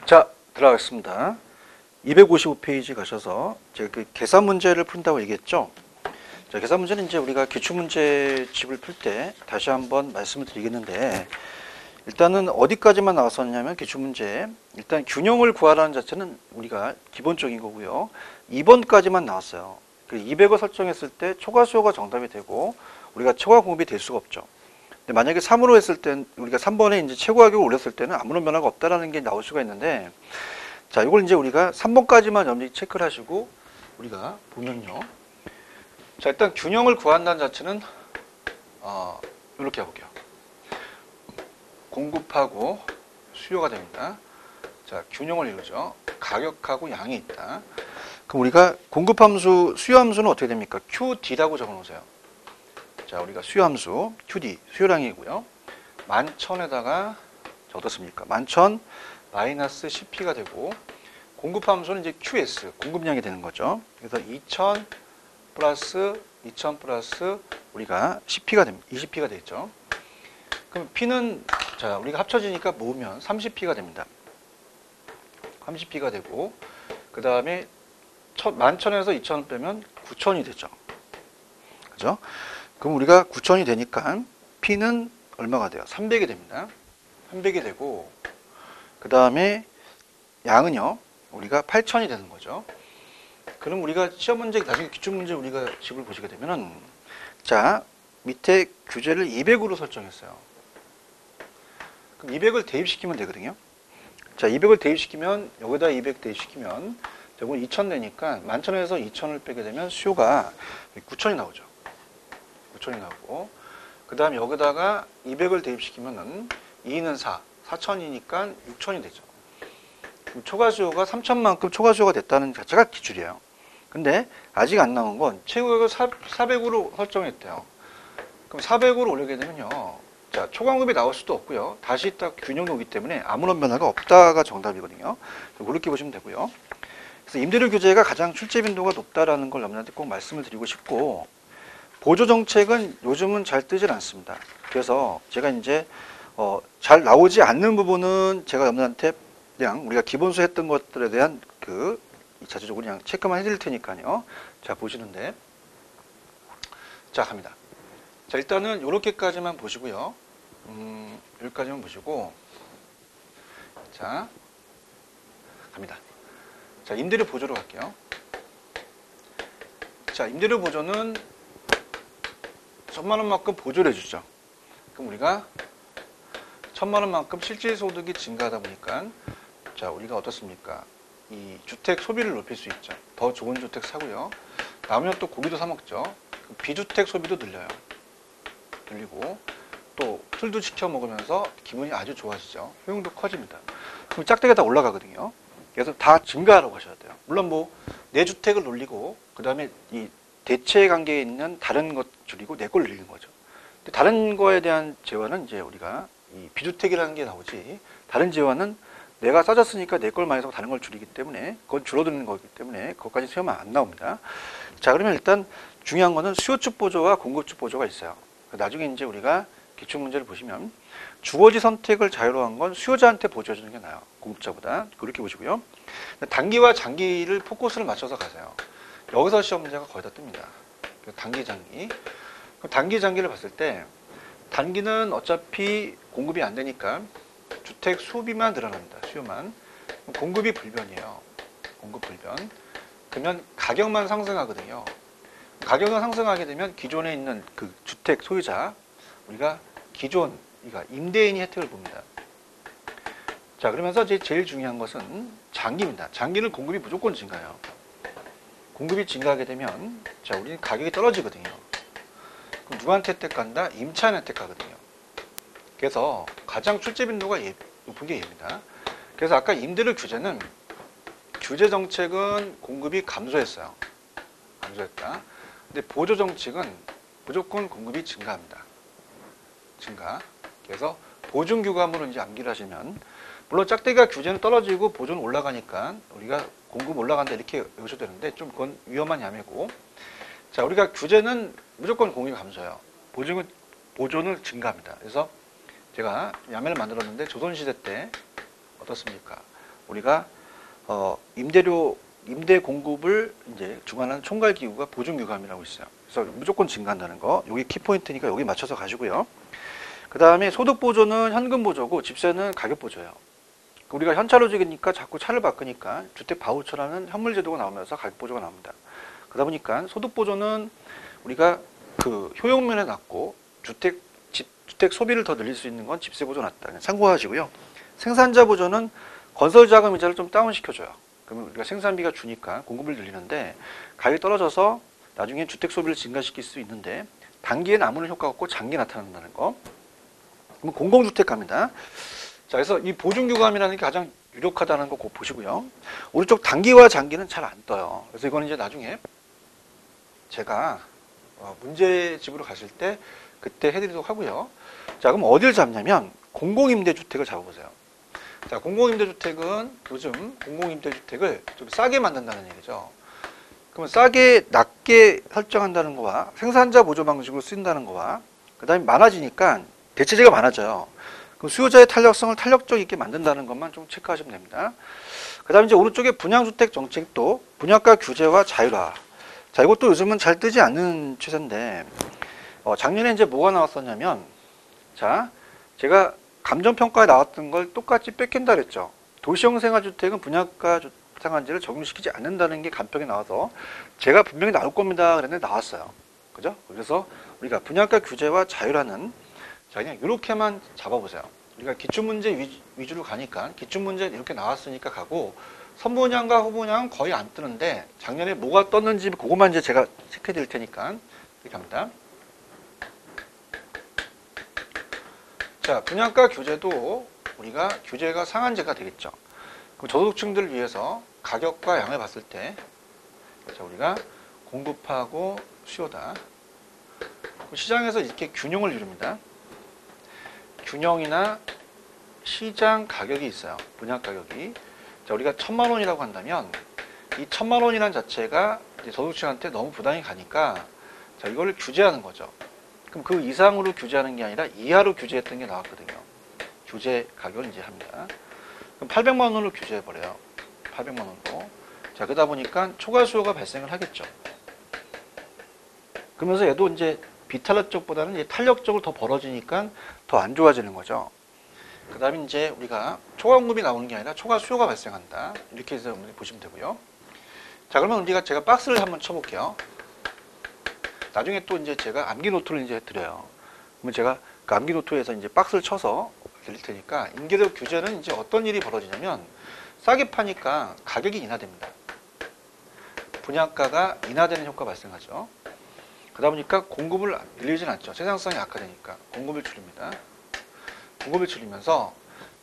자, 들어가겠습니다. 255페이지 가셔서 제가 그 계산 문제를 푼다고 얘기했죠. 자, 계산 문제는 이제 우리가 기출문제 집을 풀 때 다시 한번 말씀을 드리겠는데, 일단은 어디까지만 나왔었냐면 기출문제 일단 균형을 구하라는 자체는 우리가 기본적인 거고요. 2번까지만 나왔어요. 그 200을 설정했을 때 초과 수요가 정답이 되고 우리가 초과 공급이 될 수가 없죠. 근데 만약에 3으로 했을 땐 우리가 3번에 이제 최고 가격을 올렸을 때는 아무런 변화가 없다라는 게 나올 수가 있는데, 자, 이걸 이제 우리가 3번까지만 염리 체크를 하시고 우리가 보면요. 자, 일단 균형을 구한다는 자체는 이렇게 해볼게요. 공급하고 수요가 됩니다. 자, 균형을 이루죠. 가격하고 양이 있다. 그럼 우리가 공급함수, 수요함수는 어떻게 됩니까? QD라고 적어놓으세요. 자, 우리가 수요함수, QD, 수요량이고요. 11,000에다가 어떻습니까? 11,000 마이너스 CP가 되고, 공급함수는 이제 QS, 공급량이 되는 거죠. 그래서 2,000 플러스 2,000 플러스 우리가 CP가 됩니다. 20P가 되겠죠. 그럼 P는 자, 우리가 합쳐지니까 모으면 30P가 됩니다. 30P가 되고, 그 다음에 11,000에서 2,000 빼면 9,000이 되죠. 그죠? 그럼 우리가 9,000이 되니까 P는 얼마가 돼요? 300이 됩니다. 300이 되고, 그 다음에 양은요, 우리가 8,000이 되는 거죠. 그럼 우리가 시험 문제, 나중에 기출 문제 우리가 집을 보시게 되면은, 자, 밑에 규제를 200으로 설정했어요. 그럼 200을 대입시키면 되거든요. 자, 200을 대입시키면, 여기다 200 대입시키면, 결국 2,000 되니까 11,000에서 2,000을 빼게 되면 수요가 9,000이 나오죠. 9,000이 나오고, 그 다음 여기다가 200을 대입시키면은 2는 4, 4,000이니까 6,000이 되죠. 그럼 초과 수요가 3,000만큼 초과 수요가 됐다는 자체가 기출이에요. 근데 아직 안 나온 건 최고액을 400으로 설정했대요. 그럼 400으로 올리게 되면요. 자, 초과공급이 나올 수도 없고요. 다시 딱 균형이 오기 때문에 아무런 변화가 없다가 정답이거든요. 그렇게 보시면 되고요. 그래서 임대료 규제가 가장 출제 빈도가 높다라는 걸 여러분한테 꼭 말씀을 드리고 싶고, 보조 정책은 요즘은 잘 뜨질 않습니다. 그래서 제가 이제 잘 나오지 않는 부분은 제가 여러분한테 그냥 우리가 기본수 했던 것들에 대한 자체적으로 그냥 체크만 해드릴 테니까요. 자, 보시는데, 자, 갑니다. 자, 일단은 요렇게까지만 보시고요. 여기까지만 보시고, 자, 갑니다. 자, 임대료 보조로 갈게요. 자, 임대료 보조는 1,000만 원만큼 보조를 해주죠. 그럼 우리가 1,000만 원만큼 실질 소득이 증가하다 보니까, 자, 우리가 어떻습니까? 이 주택 소비를 높일 수 있죠. 더 좋은 주택 사고요. 나오면 또 고기도 사 먹죠. 비주택 소비도 늘려요. 늘리고 또 술도 시켜 먹으면서 기분이 아주 좋아지죠. 효용도 커집니다. 그럼 짝대기가 다 올라가거든요. 그래서 다 증가하라고 하셔야 돼요. 물론 뭐 내 주택을 늘리고 그 다음에 이 대체 관계에 있는 다른 것 줄이고 내 걸 늘리는 거죠. 근데 다른 거에 대한 제한은 이제 우리가 이 비주택이라는 게 나오지, 다른 제한은 내가 싸졌으니까 내 걸 많이 사고 다른 걸 줄이기 때문에 그건 줄어드는 거기 때문에 그것까지 세우면 안 나옵니다. 자, 그러면 일단 중요한 거는 수요축 보조와 공급축 보조가 있어요. 나중에 이제 우리가 기출 문제를 보시면 주거지 선택을 자유로운 건 수요자한테 보조해 주는 게 나아요. 공급자보다. 그렇게 보시고요. 단기와 장기를 포커스를 맞춰서 가세요. 여기서 시험 문제가 거의 다 뜹니다. 단기, 장기. 단기, 장기를 봤을 때 단기는 어차피 공급이 안 되니까 주택 소비만 늘어납니다. 수요만. 공급이 불변이에요. 공급 불변. 그러면 가격만 상승하거든요. 가격이 상승하게 되면 기존에 있는 그 주택 소유자, 우리가 기존, 그러니까 임대인이 혜택을 봅니다. 자, 그러면서 제일 중요한 것은 장기입니다. 장기는 공급이 무조건 증가해요. 공급이 증가하게 되면, 자, 우리는 가격이 떨어지거든요. 그럼 누구한테 혜택 간다? 임차인한테 혜택 가거든요. 그래서 가장 출제 빈도가 높은 게 얘입니다. 그래서 아까 임대료 규제는, 규제 정책은 공급이 감소했어요. 감소했다. 근데 보조 정책은 무조건 공급이 증가합니다. 증가. 그래서 보증 규감으로 이제 암기를 하시면, 물론 짝대기가 규제는 떨어지고 보조는 올라가니까 우리가 공급 올라간다 이렇게 외우셔도 되는데 좀 그건 위험한 야매고, 자, 우리가 규제는 무조건 공급이 감소해요. 보조는 증가합니다. 그래서 제가 야매를 만들었는데 조선시대 때 어떻습니까? 우리가 임대 공급을 이제 주관하는 총괄 기구가 보증 유감이라고 있어요. 그래서 무조건 증가한다는 거. 여기 키포인트니까 여기 맞춰서 가시고요. 그 다음에 소득 보조는 현금 보조고 집세는 가격 보조예요. 우리가 현찰로직이니까 자꾸 차를 바꾸니까 주택 바우처라는 현물 제도가 나오면서 가격 보조가 나옵니다. 그러다 보니까 소득 보조는 우리가 그 효용면에 낮고 주택 소비를 더 늘릴 수 있는 건 집세 보조 낮다. 참고하시고요. 생산자 보조는 건설 자금 이자를 좀 다운시켜줘요. 그러면 우리가 생산비가 주니까 공급을 늘리는데 가격이 떨어져서 나중에 주택 소비를 증가시킬 수 있는데 단기에 아무런 효과가 없고 장기에 나타난다는 거. 그럼 공공주택 갑니다. 자, 그래서 이 보증유감이라는 게 가장 유력하다는 거 꼭 보시고요. 오른쪽 단기와 장기는 잘 안 떠요. 그래서 이거는 이제 나중에 제가 문제집으로 가실 때 그때 해드리도록 하고요. 자, 그럼 어딜 잡냐면 공공임대주택을 잡아보세요. 자, 공공임대주택은 요즘 공공임대주택을 좀 싸게 만든다는 얘기죠. 그러면 싸게 낮게 설정한다는 거와 생산자 보조 방식으로 쓰인다는 거와 그 다음에 많아지니까 대체재가 많아져요. 그럼 수요자의 탄력성을 탄력적 있게 만든다는 것만 좀 체크하시면 됩니다. 그 다음에 이제 오른쪽에 분양주택 정책도 분양가 규제와 자율화. 자, 이것도 요즘은 잘 뜨지 않는 추세인데 작년에 이제 뭐가 나왔었냐면 자, 제가 감정평가에 나왔던 걸 똑같이 뺏긴다 그랬죠. 도시형 생활주택은 분양가 상한제를 적용시키지 않는다는 게 간평에 나와서 제가 분명히 나올 겁니다 그랬는데 나왔어요. 그죠? 그래서 우리가 분양가 규제와 자율화는 자, 그냥 이렇게만 잡아보세요. 우리가 기출문제 위주로 가니까 기출문제 이렇게 나왔으니까 가고 선분양과 후분양은 거의 안 뜨는데 작년에 뭐가 떴는지 그것만 이제 제가 체크해 드릴 테니까 이렇게 합니다. 자, 분양가 규제도 우리가 규제가 상한제가 되겠죠. 그럼 저소득층들을 위해서 가격과 양을 봤을 때 자, 우리가 공급하고 수요다. 시장에서 이렇게 균형을 이룹니다. 균형이나 시장 가격이 있어요. 분양 가격이. 자, 우리가 1,000만 원이라고 한다면 이 1,000만 원이라는 자체가 이제 저소득층한테 너무 부담이 가니까 자, 이거를 규제하는 거죠. 그럼 그 이상으로 규제하는 게 아니라 이하로 규제했던 게 나왔거든요. 규제 가격을 이제 합니다. 그럼 800만 원으로 규제해버려요. 800만 원으로. 자, 그러다 보니까 초과 수요가 발생을 하겠죠. 그러면서 얘도 이제 비탄력적보다는 이제 탄력적으로 더 벌어지니까 더 안 좋아지는 거죠. 그 다음에 이제 우리가 초과 공급이 나오는 게 아니라 초과 수요가 발생한다. 이렇게 해서 보시면 되고요. 자, 그러면 우리가 제가 박스를 한번 쳐볼게요. 나중에 또 이제 제가 암기 노트를 이제 드려요. 그러면 제가 그 암기 노트에서 이제 박스를 쳐서 드릴 테니까 임대료 규제는 이제 어떤 일이 벌어지냐면 싸게 파니까 가격이 인하됩니다. 분양가가 인하되는 효과가 발생하죠. 그러다 보니까 공급을 늘리진 않죠. 생산성이 악화되니까 공급을 줄입니다. 공급을 줄이면서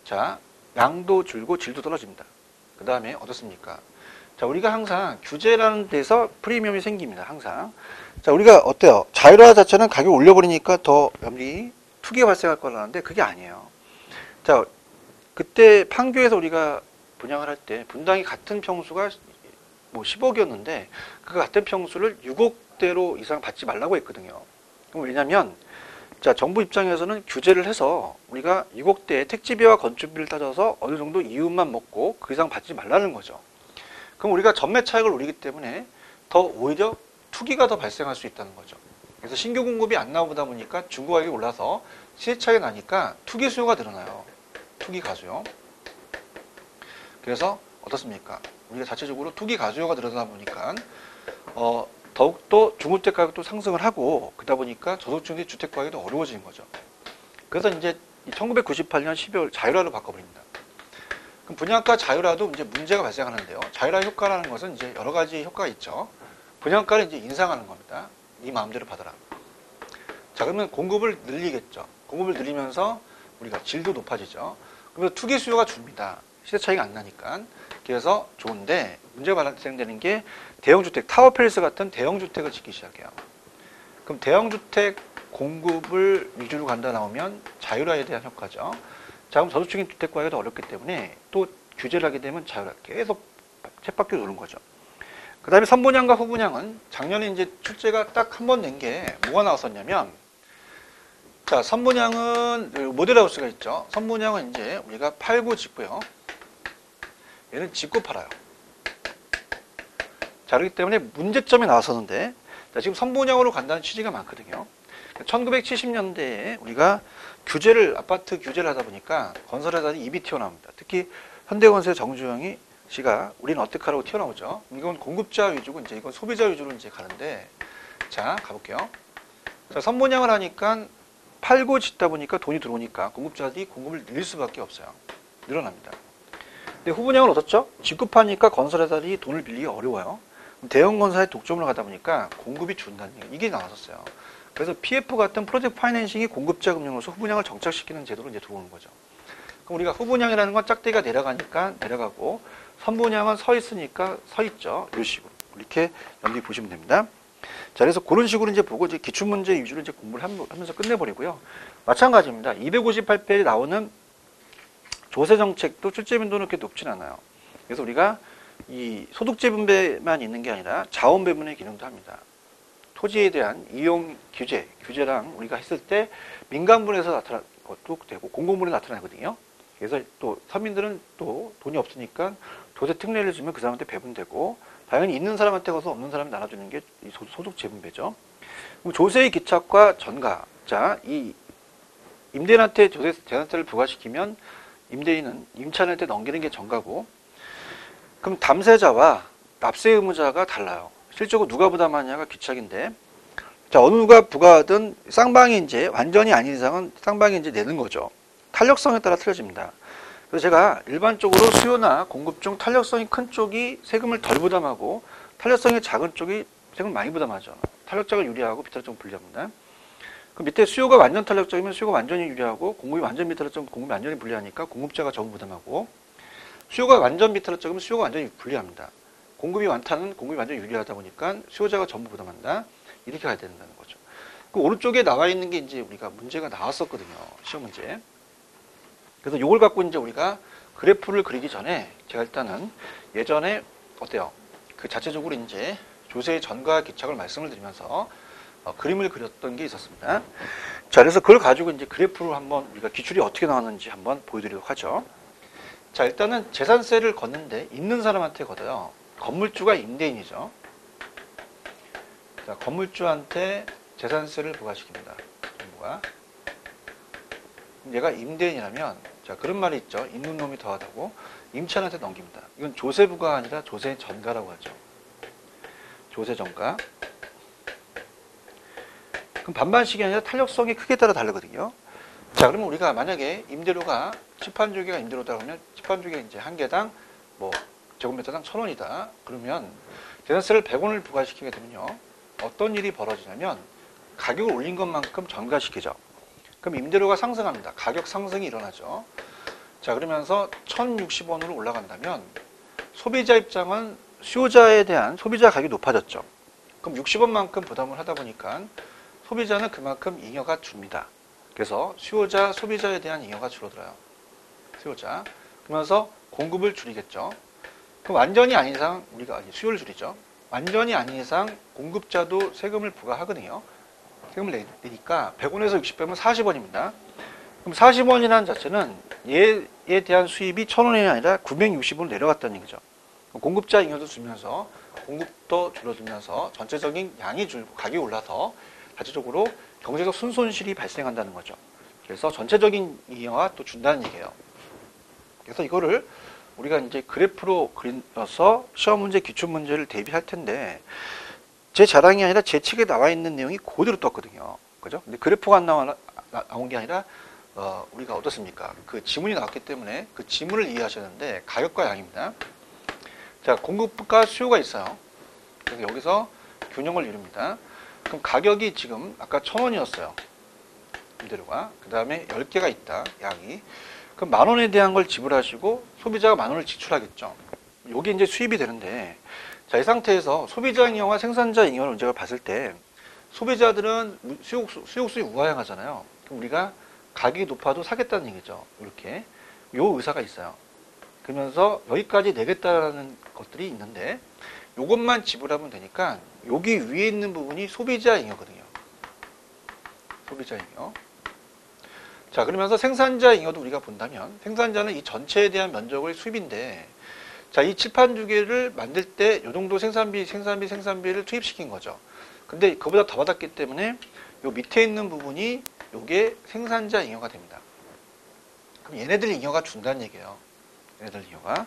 자, 양도 줄고 질도 떨어집니다. 그 다음에 어떻습니까? 자, 우리가 항상 규제라는 데서 프리미엄이 생깁니다. 항상. 자, 우리가 어때요? 자율화 자체는 가격 올려버리니까 더 투기가 발생할 거라는데 그게 아니에요. 자, 그때 판교에서 우리가 분양을 할 때 분당이 같은 평수가 뭐 10억이었는데 그 같은 평수를 6억대로 이상 받지 말라고 했거든요. 그럼 왜냐면 자, 정부 입장에서는 규제를 해서 우리가 6억대의 택지비와 건축비를 따져서 어느 정도 이윤만 먹고 그 이상 받지 말라는 거죠. 그럼 우리가 전매 차익을 노리기 때문에 더 오히려 투기가 더 발생할 수 있다는 거죠. 그래서 신규 공급이 안 나오다 보니까 중고 가격이 올라서 시세 차익이 나니까 투기 수요가 늘어나요. 투기 가수요. 그래서 어떻습니까? 우리가 자체적으로 투기 가수요가 늘어나다 보니까 더욱더 중고주택 가격도 상승을 하고 그러다 보니까 저소득층의 주택 구하기도 어려워지는 거죠. 그래서 이제 1998년 12월 자율화로 바꿔버립니다. 그럼 분양가 자율화도 이제 문제가 발생하는데요. 자율화 효과라는 것은 이제 여러 가지 효과가 있죠. 분양가를 이제 인상하는 겁니다. 네 마음대로 받아라. 자, 그러면 공급을 늘리겠죠. 공급을 늘리면서 우리가 질도 높아지죠. 그러면서 투기 수요가 줍니다. 시세 차이가 안 나니까. 그래서 좋은데 문제가 발생되는 게 대형주택, 타워팰리스 같은 대형주택을 짓기 시작해요. 그럼 대형주택 공급을 위주로 간다 나오면 자율화에 대한 효과죠. 자, 그럼 저소득층인 주택 구하기도 어렵기 때문에 또 규제를 하게 되면 자율화 계속 쳇바퀴 도는 거죠. 그 다음에 선분양과 후분양은 작년에 이제 출제가 딱 한 번 낸 게 뭐가 나왔었냐면 자, 선분양은 모델하우스가 있죠. 선분양은 이제 우리가 팔고 짓고요. 얘는 짓고 팔아요. 자, 그렇기 때문에 문제점이 나왔었는데, 자, 지금 선분양으로 간다는 취지가 많거든요. 1970년대에 우리가 아파트 규제를 하다 보니까 건설회사들이 입이 튀어나옵니다. 특히 현대건설 정주영이 씨가 우리는 어떻게 하라고 튀어나오죠. 이건 공급자 위주고 이제 이건 소비자 위주로 이제 가는데, 자, 가볼게요. 자, 선분양을 하니까 팔고 짓다 보니까 돈이 들어오니까 공급자들이 공급을 늘릴 수밖에 없어요. 늘어납니다. 근데 후분양을 얻었죠? 직급하니까 건설회사들이 돈을 빌리기 어려워요. 대형 건설의 독점으로 가다 보니까 공급이 준다는 얘기, 이게 나왔었어요. 그래서 PF 같은 프로젝트 파이낸싱이 공급자 금융으로서 후분양을 정착시키는 제도로 이제 들어오는 거죠. 그럼 우리가 후분양이라는 건 짝대기가 내려가니까 내려가고, 선분양은 서 있으니까 서 있죠. 이런 식으로 이렇게 연기 보시면 됩니다. 자, 그래서 그런 식으로 이제 보고 이제 기출문제 위주로 이제 공부를 하면서 끝내버리고요. 마찬가지입니다. 258페이지에 나오는 조세 정책도 출제 빈도는 그렇게 높진 않아요. 그래서 우리가 이 소득재 분배만 있는 게 아니라 자원 배분의 기능도 합니다. 토지에 대한 이용 규제랑 우리가 했을 때 민간분에서 나타난 것도 되고 공공분에 나타나거든요. 그래서 또 서민들은 또 돈이 없으니까 조세 특례를 주면 그 사람한테 배분되고, 당연히 있는 사람한테 가서 없는 사람이 나눠주는 게 소득 재분배죠. 그럼 조세의 기착과 전가. 자, 이 임대인한테 재산세를 부과시키면 임대인은 임차인한테 넘기는 게 전가고, 그럼 담세자와 납세 의무자가 달라요. 실적으로 누가 부담하냐가 기착인데, 자, 어느 누가 부과하든 쌍방이 이제 완전히 아닌 이상은 쌍방이 이제 내는 거죠. 탄력성에 따라 틀려집니다. 그래서 제가 일반적으로 수요나 공급 중 탄력성이 큰 쪽이 세금을 덜 부담하고, 탄력성이 작은 쪽이 세금을 많이 부담하죠. 탄력적을 유리하고 비탄력적을 불리합니다. 그 밑에 수요가 완전 탄력적이면 수요가 완전히 유리하고, 공급이 완전 비탄력적이면 공급이 완전히 불리하니까 공급자가 전부 부담하고, 수요가 완전 비탄력적이면 수요가 완전히 불리합니다. 공급이 많다는 공급이 완전히 유리하다 보니까 수요자가 전부 부담한다. 이렇게 가야 된다는 거죠. 그 오른쪽에 나와 있는 게 이제 우리가 문제가 나왔었거든요. 시험 문제. 그래서 이걸 갖고 이제 우리가 그래프를 그리기 전에 제가 일단은 예전에 어때요? 그 자체적으로 이제 조세의 전가 기착을 말씀을 드리면서 그림을 그렸던 게 있었습니다. 자, 그래서 그걸 가지고 이제 그래프로 한번 우리가 기출이 어떻게 나왔는지 한번 보여드리도록 하죠. 자, 일단은 재산세를 걷는데 있는 사람한테 걷어요. 건물주가 임대인이죠. 자, 건물주한테 재산세를 부과시킵니다. 정부가. 얘가 임대인이라면, 자, 그런 말이 있죠. 있는 놈이 더하다고. 임차인한테 넘깁니다. 이건 조세부가 아니라 조세전가라고 하죠. 조세전가. 그럼 반반씩이 아니라 탄력성이 크게 따라 다르거든요. 자, 그러면 우리가 만약에 임대료가 집판주기가 임대료다 그러면 집판주기가 이제 한 개당 뭐 제곱미터당 1,000원이다. 그러면 재산세를 100원을 부과시키게 되면요. 어떤 일이 벌어지냐면 가격을 올린 것만큼 전가시키죠. 그럼 임대료가 상승합니다. 가격 상승이 일어나죠. 자, 그러면서 1,060원으로 올라간다면 소비자 입장은 수요자에 대한 소비자 가격이 높아졌죠. 그럼 60원만큼 부담을 하다 보니까 소비자는 그만큼 잉여가 줍니다. 그래서 수요자, 소비자에 대한 잉여가 줄어들어요. 수요자. 그러면서 공급을 줄이겠죠. 그럼 완전히 아닌 이상 우리가 수요를 줄이죠. 완전히 아닌 이상 공급자도 세금을 부과하거든요. 세금을 내니까 100원에서 60 빼면 40원입니다. 그럼 40원이라는 자체는 얘에 대한 수입이 1,000원이 아니라 960원으로 내려갔다는 얘기죠. 공급자 잉여도 줄면서 공급도 줄어들면서 전체적인 양이 줄고 가격이 올라서 자체적으로 경제적 순손실이 발생한다는 거죠. 그래서 전체적인 잉여가 또 준다는 얘기예요. 그래서 이거를 우리가 이제 그래프로 그려서 시험 문제, 기출 문제를 대비할 텐데, 제 자랑이 아니라 제 책에 나와 있는 내용이 그대로 떴거든요. 그죠? 근데 그래프가 안 나온 게 아니라, 우리가 어떻습니까? 그 지문이 나왔기 때문에 그 지문을 이해하셨는데, 가격과 양입니다. 자, 공급과 수요가 있어요. 그래서 여기서 균형을 이룹니다. 그럼 가격이 지금 아까 1,000원이었어요. 임대료가. 그 다음에 10개가 있다. 양이. 그럼 10,000원에 대한 걸 지불하시고 소비자가 10,000원을 지출하겠죠. 이게 이제 수입이 되는데, 자, 이 상태에서 소비자 잉여와 생산자 잉여를 문제를 봤을 때 소비자들은 수요수익 우하향하잖아요. 그럼 우리가 가격이 높아도 사겠다는 얘기죠. 이렇게 요 의사가 있어요. 그러면서 여기까지 내겠다라는 것들이 있는데 요것만 지불하면 되니까 여기 위에 있는 부분이 소비자 잉여거든요. 소비자 잉여. 자, 그러면서 생산자 잉여도 우리가 본다면 생산자는 이 전체에 대한 면적의 수입인데, 자, 이 칠판 주기를 만들 때 이 정도 생산비를 투입시킨 거죠. 근데 그보다 더 받았기 때문에 요 밑에 있는 부분이 요게 생산자 잉여가 됩니다. 그럼 얘네들이 잉여가 준다는 얘기예요. 얘네들 잉여가.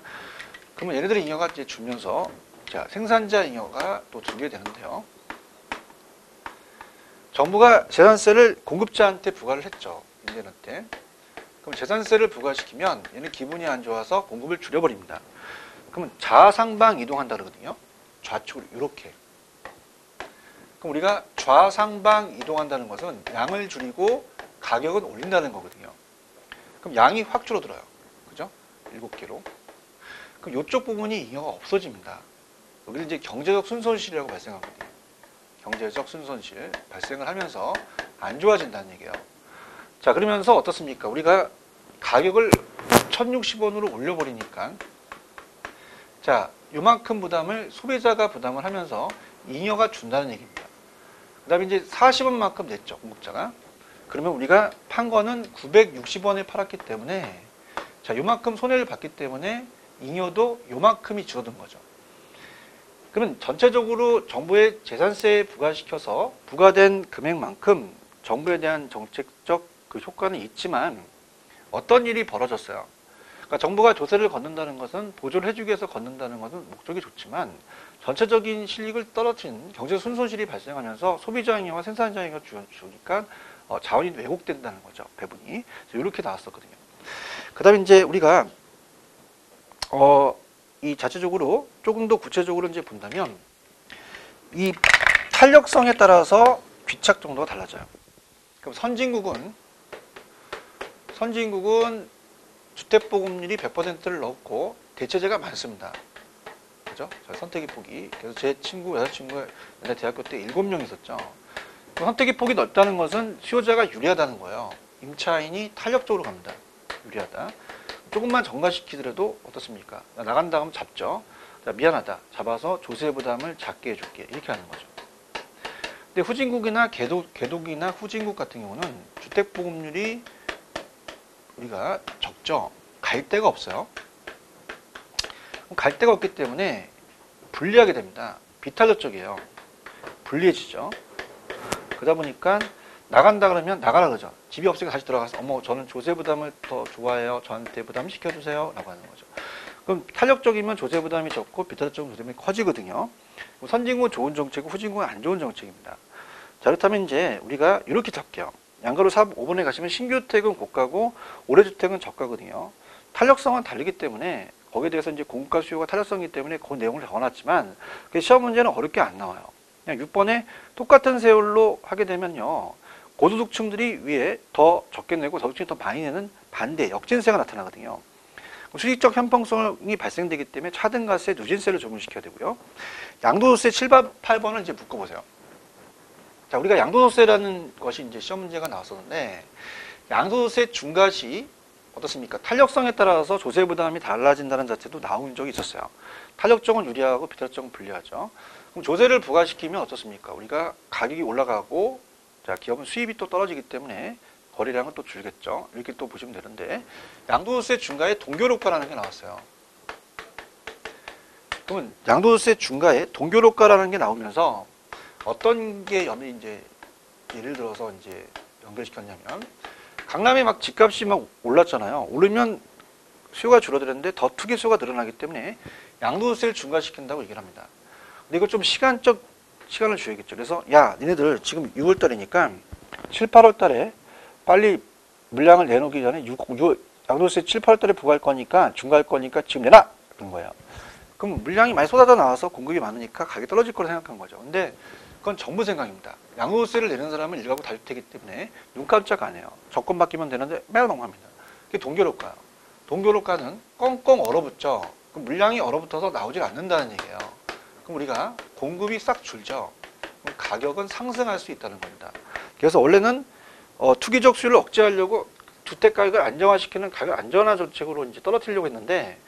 그러면 얘네들이 잉여가 이제 주면서 자, 생산자 잉여가 또 들게 되는데요. 정부가 재산세를 공급자한테 부과를 했죠. 임대료 때. 그럼 재산세를 부과시키면 얘는 기분이 안 좋아서 공급을 줄여버립니다. 그러면 좌상방 이동한다 그러거든요. 좌측으로 이렇게. 그럼 우리가 좌상방 이동한다는 것은 양을 줄이고 가격은 올린다는 거거든요. 그럼 양이 확 줄어들어요. 그죠? 7개로. 그럼 이쪽 부분이 잉여가 없어집니다. 여기는 이제 경제적 순손실이라고 발생하거든요. 경제적 순손실 발생을 하면서 안 좋아진다는 얘기예요. 자, 그러면서 어떻습니까? 우리가 가격을 1,060원으로 올려버리니까 자, 요만큼 부담을 소비자가 부담을 하면서 잉여가 준다는 얘기입니다. 그 다음에 이제 40원만큼 냈죠, 공급자가. 그러면 우리가 판 거는 960원에 팔았기 때문에 자, 요만큼 손해를 봤기 때문에 잉여도 요만큼이 줄어든 거죠. 그러면 전체적으로 정부의 재산세에 부과시켜서 부과된 금액만큼 정부에 대한 정책적 그 효과는 있지만 어떤 일이 벌어졌어요. 그러니까 정부가 조세를 걷는다는 것은 보조를 해주기 위해서 걷는다는 것은 목적이 좋지만 전체적인 실익을 떨어뜨린 경제 순손실이 발생하면서 소비자 잉여와 생산자 잉여가 주니까 자원이 왜곡된다는 거죠. 배분이. 이렇게 나왔었거든요. 그 다음에 이제 우리가 이 자체적으로 조금 더 구체적으로 이제 본다면 이 탄력성에 따라서 귀착 정도가 달라져요. 그럼 선진국은 주택보급률이 100%를 넣고 대체제가 많습니다. 그죠? 선택의 폭이. 그래서 제 친구, 여자친구가 옛날 대학교 때 7명 있었죠. 선택의 폭이 넓다는 것은 수요자가 유리하다는 거예요. 임차인이 탄력적으로 갑니다. 유리하다. 조금만 정가시키더라도 어떻습니까? 나간다 하면 잡죠. 자, 미안하다. 잡아서 조세 부담을 작게 해줄게. 이렇게 하는 거죠. 근데 후진국이나 개독이나 후진국 같은 경우는 주택보급률이 우리가 적죠. 갈 데가 없어요. 갈 데가 없기 때문에 불리하게 됩니다. 비탄력적이에요. 불리해지죠. 그러다 보니까 나간다 그러면 나가라 그러죠. 집이 없으니까 다시 들어가서 어머 저는 조세 부담을 더 좋아해요. 저한테 부담 시켜주세요. 라고 하는 거죠. 그럼 탄력적이면 조세 부담이 적고 비탄력적인 조세 부담이 커지거든요. 선진국은 좋은 정책이고 후진국은 안 좋은 정책입니다. 자, 그렇다면 이제 우리가 이렇게 잡게요. 양가로 5번에 가시면 신규주택은 고가고 오래주택은 저가거든요. 탄력성은 다르기 때문에 거기에 대해서 이제 공급과 수요가 탄력성이기 때문에 그 내용을 적어놨지만 시험 문제는 어렵게 안 나와요. 그냥 6번에 똑같은 세율로 하게 되면요. 고소득층들이 위에 더 적게 내고 저소득층이 더 많이 내는 반대, 역진세가 나타나거든요. 수익적 편성성이 발생되기 때문에 차등가세, 누진세를 적용시켜야 되고요. 양도소세 7번, 8번을 이제 묶어보세요. 자, 우리가 양도소세라는 것이 이제 시험 문제가 나왔었는데, 양도소세 중과시 어떻습니까? 탄력성에 따라서 조세 부담이 달라진다는 자체도 나온 적이 있었어요. 탄력적은 유리하고 비탄력적은 불리하죠. 그럼 조세를 부과시키면 어떻습니까? 우리가 가격이 올라가고, 자, 기업은 수입이 또 떨어지기 때문에 거래량은 또 줄겠죠. 이렇게 또 보시면 되는데, 양도소세 중과에 동결효과라는 게 나왔어요. 그러면 양도소세 중과에 동결효과라는 게 나오면서 어떤 게 이제 예를 들어서 이제 연결시켰냐면 강남에 막 집값이 막 올랐잖아요. 오르면 수요가 줄어드는데 더 투기 수요가 늘어나기 때문에 양도소세를 중과시킨다고 얘기를 합니다. 근데 이거 좀 시간을 줘야겠죠. 그래서 야, 니네들 지금 6월 달이니까 7, 8월 달에 빨리 물량을 내놓기 전에 양도소세 7, 8월 달에 부과할 거니까 중과할 거니까 지금 내놔! 그런 거예요. 그럼 물량이 많이 쏟아져 나와서 공급이 많으니까 가격이 떨어질 거라 생각한 거죠. 근데 그건 정부 생각입니다. 양도세를 내는 사람은 일가구 다주택이기 때문에 눈 깜짝 안 해요. 조건 바뀌면 되는데 매우 넘어갑니다. 그게 동결효과예요. 동결효과는 꽁꽁 얼어붙죠. 그럼 물량이 얼어붙어서 나오질 않는다는 얘기예요. 그럼 우리가 공급이 싹 줄죠. 그럼 가격은 상승할 수 있다는 겁니다. 그래서 원래는 투기적 수요를 억제하려고 주택 가격을 안정화시키는 가격 안정화 정책으로 이제 떨어뜨리려고 했는데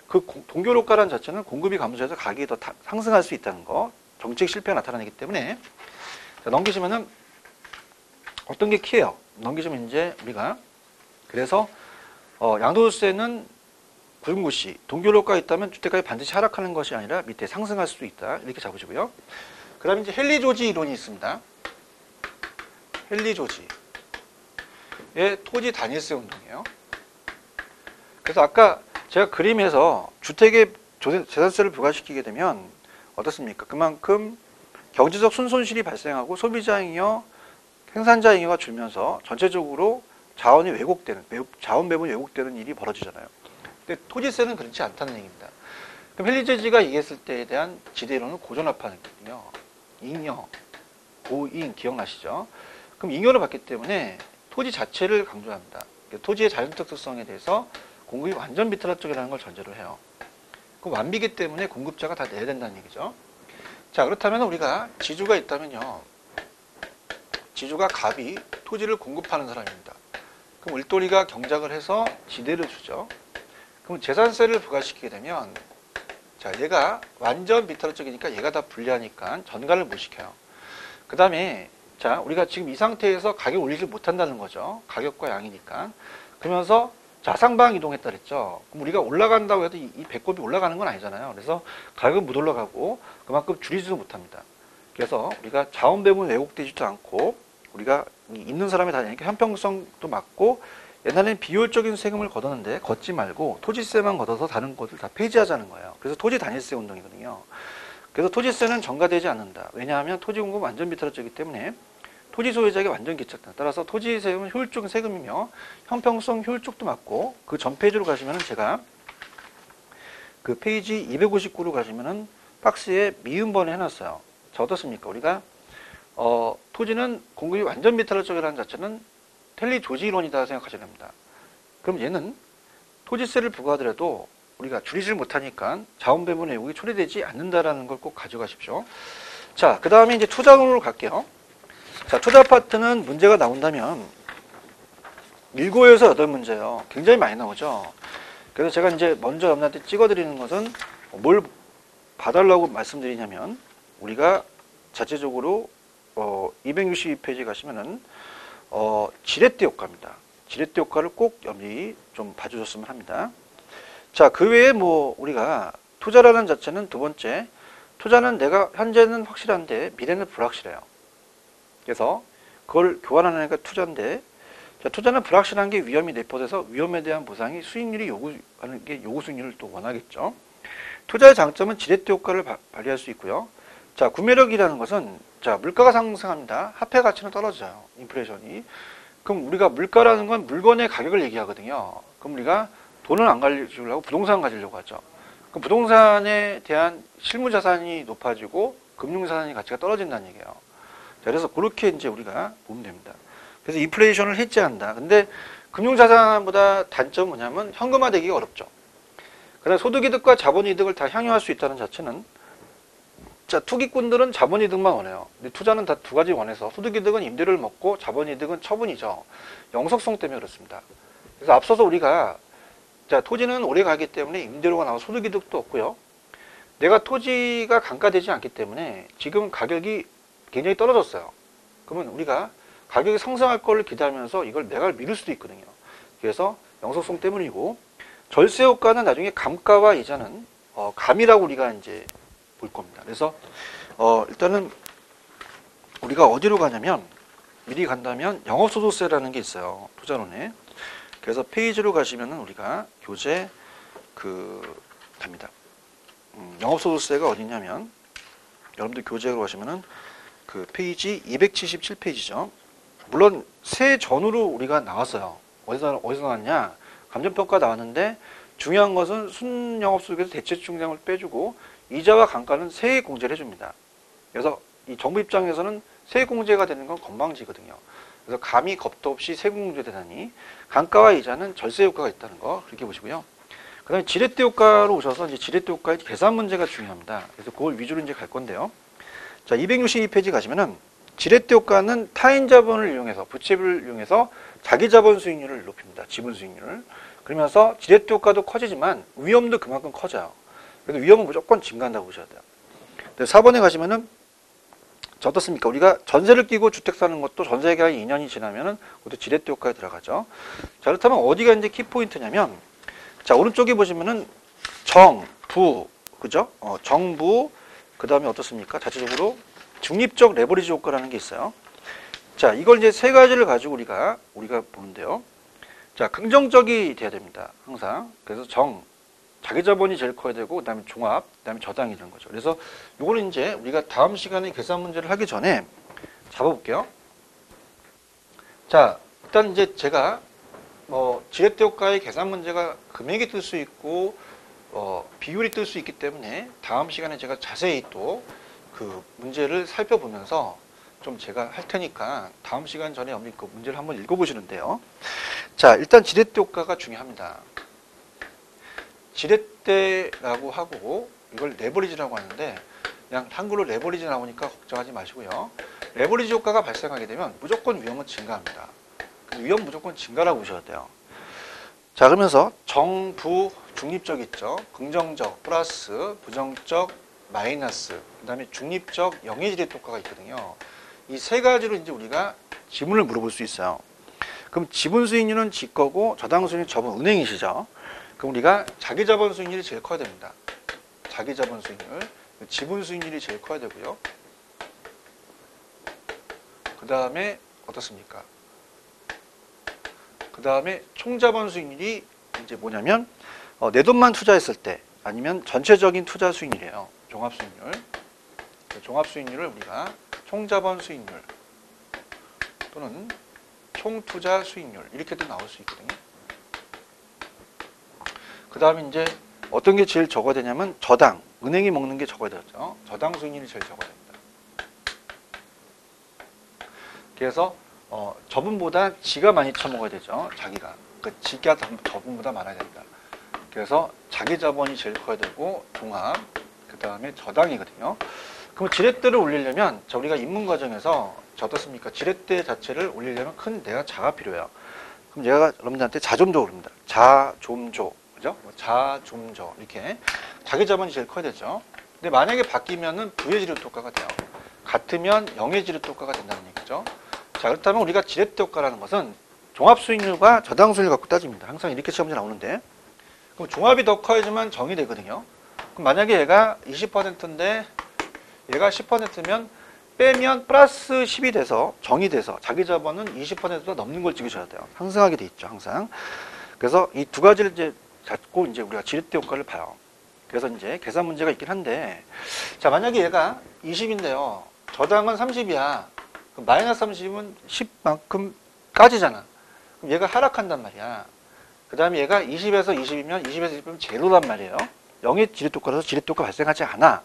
그 동결효과라는 자체는 공급이 감소해서 가격이 더 상승할 수 있다는 거. 정책 실패가 나타나기 때문에 자, 넘기시면은 어떤 게 키예요? 넘기시면 이제 우리가 그래서 양도세는 부등고시, 동결효과가 있다면 주택가격이 반드시 하락하는 것이 아니라 밑에 상승할 수도 있다. 이렇게 잡으시고요. 그 다음에 이제 헨리 조지 이론이 있습니다. 헨리 조지의 토지 단일세 운동이에요. 그래서 아까 제가 그림에서 주택에 재산세를 부과시키게 되면 어떻습니까? 그만큼 경제적 순손실이 발생하고 소비자 잉여, 생산자 잉여가 줄면서 전체적으로 자원이 왜곡되는, 자원 배분이 왜곡되는 일이 벌어지잖아요. 근데 토지세는 그렇지 않다는 얘기입니다. 그럼 헨리 조지가 얘기했을 때에 대한 지대이론은 고전화파는 거거든요. 잉여, 고잉 기억나시죠? 그럼 잉여를 받기 때문에 토지 자체를 강조합니다. 토지의 자연적 특성에 대해서 공급이 완전 비틀어적이라는 걸 전제로 해요. 그 완비기 때문에 공급자가 다 내야 된다는 얘기죠. 자, 그렇다면 우리가 지주가 있다면요. 지주가 갑이 토지를 공급하는 사람입니다. 그럼 을돌이가 경작을 해서 지대를 주죠. 그럼 재산세를 부과시키게 되면 자, 얘가 완전 비틀어적이니까 얘가 다 불리하니까 전가를 못 시켜요. 그 다음에 자, 우리가 지금 이 상태에서 가격 올리지 못한다는 거죠. 가격과 양이니까. 그러면서 자상방 이동했다 그랬죠. 그럼 우리가 올라간다고 해도 이 배꼽이 올라가는 건 아니잖아요. 그래서 가격은 못 올라가고 그만큼 줄이지도 못합니다. 그래서 우리가 자원 배분 왜곡되지도 않고 우리가 있는 사람이 다 되니까 형평성도 맞고 옛날에는 비효율적인 세금을 걷었는데 걷지 말고 토지세만 걷어서 다른 것들 다 폐지하자는 거예요. 그래서 토지 단일세 운동이거든요. 그래서 토지세는 전가되지 않는다. 왜냐하면 토지 공급은 완전 비틀어지기 때문에 토지 소유자에게 완전 기착된다. 따라서 토지 세금은 효율적인 세금이며 형평성 효율적도 맞고 그 전 페이지로 가시면은 제가 그 페이지 259로 가시면은 박스에 미음번에 해놨어요. 자, 어떻습니까? 우리가 토지는 공급이 완전 비틀어적이라는 자체는 헨리 조지 이론이다 생각하셔야 됩니다. 그럼 얘는 토지세를 부과하더라도 우리가 줄이질 못하니까 자원 배분 왜곡이 초래되지 않는다라는 걸 꼭 가져가십시오. 자, 그 다음에 이제 투자론으로 갈게요. 자, 투자 파트는 문제가 나온다면 7에서 8문제예요. 굉장히 많이 나오죠. 그래서 제가 이제 먼저 여러분한테 찍어드리는 것은 뭘 봐달라고 말씀드리냐면 우리가 자체적으로 262페이지 가시면은 지렛대 효과입니다. 지렛대 효과를 꼭 여러분이 좀 봐주셨으면 합니다. 자, 그 외에 뭐 우리가 투자라는 자체는 두 번째, 투자는 내가 현재는 확실한데 미래는 불확실해요. 그래서 그걸 교환하는 게 투자인데, 자, 투자는 불확실한 게 위험이 내포돼서 위험에 대한 보상이 수익률이 요구하는 게 요구 수익률을 또 원하겠죠. 투자의 장점은 지렛대 효과를 발휘할 수 있고요. 자, 구매력이라는 것은 자, 물가가 상승합니다. 화폐 가치는 떨어져요. 인플레이션이. 그럼 우리가 물가라는 건 물건의 가격을 얘기하거든요. 그럼 우리가 돈을 안 가지려고 부동산 가지려고 하죠. 그럼 부동산에 대한 실무 자산이 높아지고 금융 자산의 가치가 떨어진다는 얘기예요. 자, 그래서 그렇게 이제 우리가 보면 됩니다. 그래서 인플레이션을 해지한다. 근데 금융 자산보다 단점은 뭐냐면 현금화되기가 어렵죠. 그다음에 소득이득과 자본이득을 다 향유할 수 있다는 자체는 자, 투기꾼들은 자본이득만 원해요. 근데 투자는 다 두 가지 원해서 소득이득은 임대료를 먹고 자본이득은 처분이죠. 영속성 때문에 그렇습니다. 그래서 앞서서 우리가 자, 토지는 오래 가기 때문에 임대료가 나와 소득이득도 없고요. 내가 토지가 감가되지 않기 때문에 지금 가격이 굉장히 떨어졌어요. 그러면 우리가 가격이 상승할 걸 기대하면서 이걸 매각을 미룰 수도 있거든요. 그래서 영속성 때문이고 절세 효과는 나중에 감가와 이자는 감이라고 우리가 이제 볼 겁니다. 그래서 일단은 우리가 어디로 가냐면 미리 간다면 영업소득세라는 게 있어요. 투자론에. 그래서 페이지로 가시면은 우리가 교재 갑니다. 영업소득세가 어디냐면 여러분들 교재로 가시면은 그 페이지 277페이지죠. 물론 세 전후로 우리가 나왔어요. 어디서 나왔냐? 감정평가 나왔는데 중요한 것은 순영업소득에서 대체충당을 빼주고 이자와 감가는 세액 공제를 해줍니다. 그래서 이 정부 입장에서는 세액 공제가 되는 건 건방지거든요. 그래서 감히 겁도 없이 세액 공제되다니 감가와 이자는 절세 효과가 있다는 거 그렇게 보시고요. 그 다음에 지렛대 효과로 오셔서 이제 지렛대 효과의 계산 문제가 중요합니다. 그래서 그걸 위주로 이제 갈 건데요. 자, 262페이지 가시면은 지렛대 효과는 타인 자본을 이용해서 부채를 이용해서 자기 자본 수익률을 높입니다. 지분 수익률을. 그러면서 지렛대 효과도 커지지만 위험도 그만큼 커져요. 그래서 위험은 무조건 증가한다고 보셔야 돼요. 4번에 가시면은 어떻습니까? 우리가 전세를 끼고 주택 사는 것도 전세 기간이 2년이 지나면은 그것도 지렛대 효과에 들어가죠. 자, 그렇다면 어디가 이제 키포인트냐면 자, 오른쪽에 보시면은 정, 부, 그죠? 정부, 그 다음에 어떻습니까? 자체적으로 중립적 레버리지 효과라는 게 있어요. 자, 이걸 이제 세 가지를 가지고 우리가 보는데요. 자, 긍정적이 돼야 됩니다. 항상. 그래서 자기 자본이 제일 커야 되고, 그 다음에 종합, 그 다음에 저당이 되는 거죠. 그래서 이거는 이제 우리가 다음 시간에 계산 문제를 하기 전에 잡아볼게요. 자, 일단 이제 제가 지렛대 효과의 계산 문제가 금액이 뜰 수 있고, 비율이 뜰 수 있기 때문에 다음 시간에 제가 자세히 또 그 문제를 살펴보면서 좀 제가 할 테니까 다음 시간 전에 그 문제를 한번 읽어보시는데요. 자, 일단 지렛대 효과가 중요합니다. 지렛대라고 하고 이걸 레버리지라고 하는데 그냥 한글로 레버리지 나오니까 걱정하지 마시고요. 레버리지 효과가 발생하게 되면 무조건 위험은 증가합니다. 위험 무조건 증가라고 보셔야 돼요. 자, 그러면서 정부 중립적 있죠. 긍정적 플러스, 부정적 마이너스, 그 다음에 중립적 영의 지렛대 효과가 있거든요. 이 세 가지로 이제 우리가 지문을 물어볼 수 있어요. 그럼 지분 수익률은 지 거고 저당 수익률은 저분 은행이시죠. 그럼 우리가 자기 자본 수익률이 제일 커야 됩니다. 자기 자본 수익률, 지분 수익률이 제일 커야 되고요. 그 다음에 어떻습니까? 그 다음에 총 자본 수익률이 이제 뭐냐면 내 돈만 투자했을 때 아니면 전체적인 투자 수익률이에요. 종합 수익률. 종합 수익률을 우리가 총 자본 수익률 또는 총 투자 수익률 이렇게도 나올 수 있거든요. 그 다음에 이제 어떤 게 제일 적어야 되냐면 저당, 은행이 먹는 게 적어야 되죠. 저당 수익률이 제일 적어야 됩니다. 그래서 저분보다 지가 많이 처먹어야 되죠. 자기가. 그러니까 지가 저분보다 많아야 된다. 그래서 자기 자본이 제일 커야 되고 종합, 그 다음에 저당이거든요. 그럼 지렛대를 올리려면 우리가 입문 과정에서 어떻습니까? 지렛대 자체를 올리려면 큰 자가 필요해요. 그럼 제가 여러분들한테 자좀조 그럽니다. 자좀조, 그죠? 자좀조 이렇게 자기 자본이 제일 커야 되죠. 근데 만약에 바뀌면은 부의 지렛대 효과가 돼요. 같으면 영의 지렛대 효과가 된다는 얘기죠. 자, 그렇다면 우리가 지렛대 효과라는 것은 종합 수익률과 저당 수익률 갖고 따집니다. 항상 이렇게 시험지 나오는데, 그럼 종합이 더 커야지만 정이 되거든요. 그럼 만약에 얘가 20%인데 얘가 10%면 빼면 플러스 10이 돼서 정이 돼서 자기 자본은 20%보다 넘는 걸 찍으셔야 돼요. 상승하게 돼 있죠, 항상. 그래서 이 두 가지를 이제 잡고 이제 우리가 지렛대 효과를 봐요. 그래서 이제 계산 문제가 있긴 한데, 자, 만약에 얘가 20인데요. 저당은 30이야. 그럼 마이너스 30은 10만큼 까지잖아. 그럼 얘가 하락한단 말이야. 그 다음에 얘가 20에서 20이면 20에서 20이면 제로란 말이에요. 0의 지렛대 효과라서 지렛대 효과 발생하지 않아.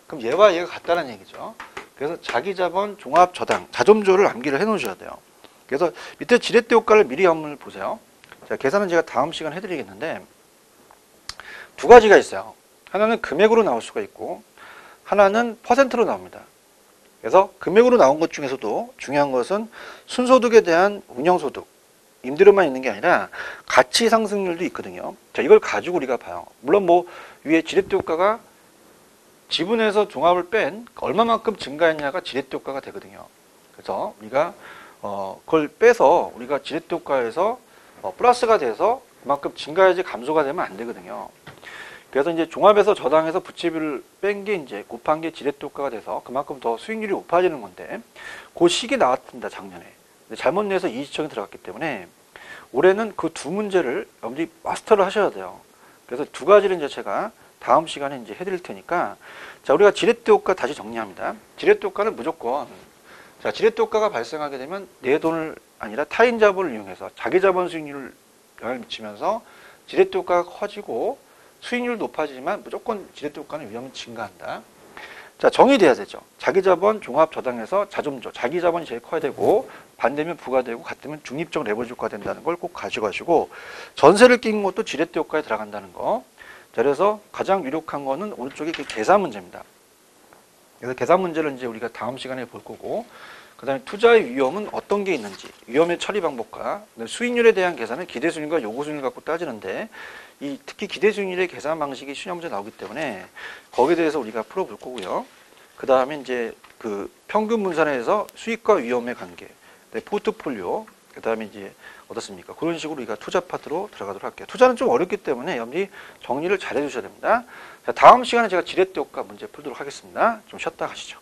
그럼 얘와 얘가 같다는 얘기죠. 그래서 자기 자본, 종합, 저당, 자점조를 암기를 해 놓으셔야 돼요. 그래서 밑에 지렛대 효과를 미리 한번 보세요. 자, 계산은 제가 다음 시간에 해드리겠는데, 두 가지가 있어요. 하나는 금액으로 나올 수가 있고, 하나는 퍼센트로 나옵니다. 그래서 금액으로 나온 것 중에서도 중요한 것은 순소득에 대한 운영소득, 임대료만 있는 게 아니라 가치 상승률도 있거든요. 자, 이걸 가지고 우리가 봐요. 물론 뭐 위에 지렛대 효과가 지분에서 종합을 뺀 얼마만큼 증가했냐가 지렛대 효과가 되거든요. 그래서 우리가 그걸 빼서 우리가 지렛대 효과에서 플러스가 돼서 그만큼 증가해야지 감소가 되면 안 되거든요. 그래서 이제 종합에서 저당에서 부채비를 뺀 게 이제 곱한 게 지렛대 효과가 돼서 그만큼 더 수익률이 높아지는 건데, 그 식이 나왔습니다, 작년에. 근데 잘못 내서 이의시청이 들어갔기 때문에 올해는 그 두 문제를 여러분들이 마스터를 하셔야 돼요. 그래서 두 가지를 이제 제가 다음 시간에 이제 해드릴 테니까, 자, 우리가 지렛대 효과 다시 정리합니다. 지렛대 효과는 무조건, 자, 지렛대 효과가 발생하게 되면 내 돈을 아니라 타인 자본을 이용해서 자기 자본 수익률을 영향을 미치면서 지렛대 효과가 커지고 수익률 높아지지만 무조건 지렛대 효과는 위험은 증가한다. 자, 정의돼야 되죠. 자기 자본, 종합, 저당에서 자점조, 자기 자본이 제일 커야 되고, 반대면 부가 되고, 같으면 중립적 레버리지 효과가 된다는 걸 꼭 가져가시고, 전세를 끼는 것도 지렛대 효과에 들어간다는 거. 자, 그래서 가장 유력한 거는 오른쪽에 계산 문제입니다. 그래서 계산 문제를 이제 우리가 다음 시간에 볼 거고, 그 다음에 투자의 위험은 어떤 게 있는지, 위험의 처리 방법과 수익률에 대한 계산은 기대수익률과 요구수익률 갖고 따지는데, 특히 기대수익률의 계산 방식이 시험 문제 나오기 때문에 거기에 대해서 우리가 풀어볼 거고요. 그 다음에 이제 그 평균 분산에서 수익과 위험의 관계, 포트폴리오, 그 다음에 이제 어떻습니까? 그런 식으로 우리가 투자 파트로 들어가도록 할게요. 투자는 좀 어렵기 때문에 여러분이 정리를 잘 해주셔야 됩니다. 자, 다음 시간에 제가 지렛대 효과 문제 풀도록 하겠습니다. 좀 쉬었다 가시죠.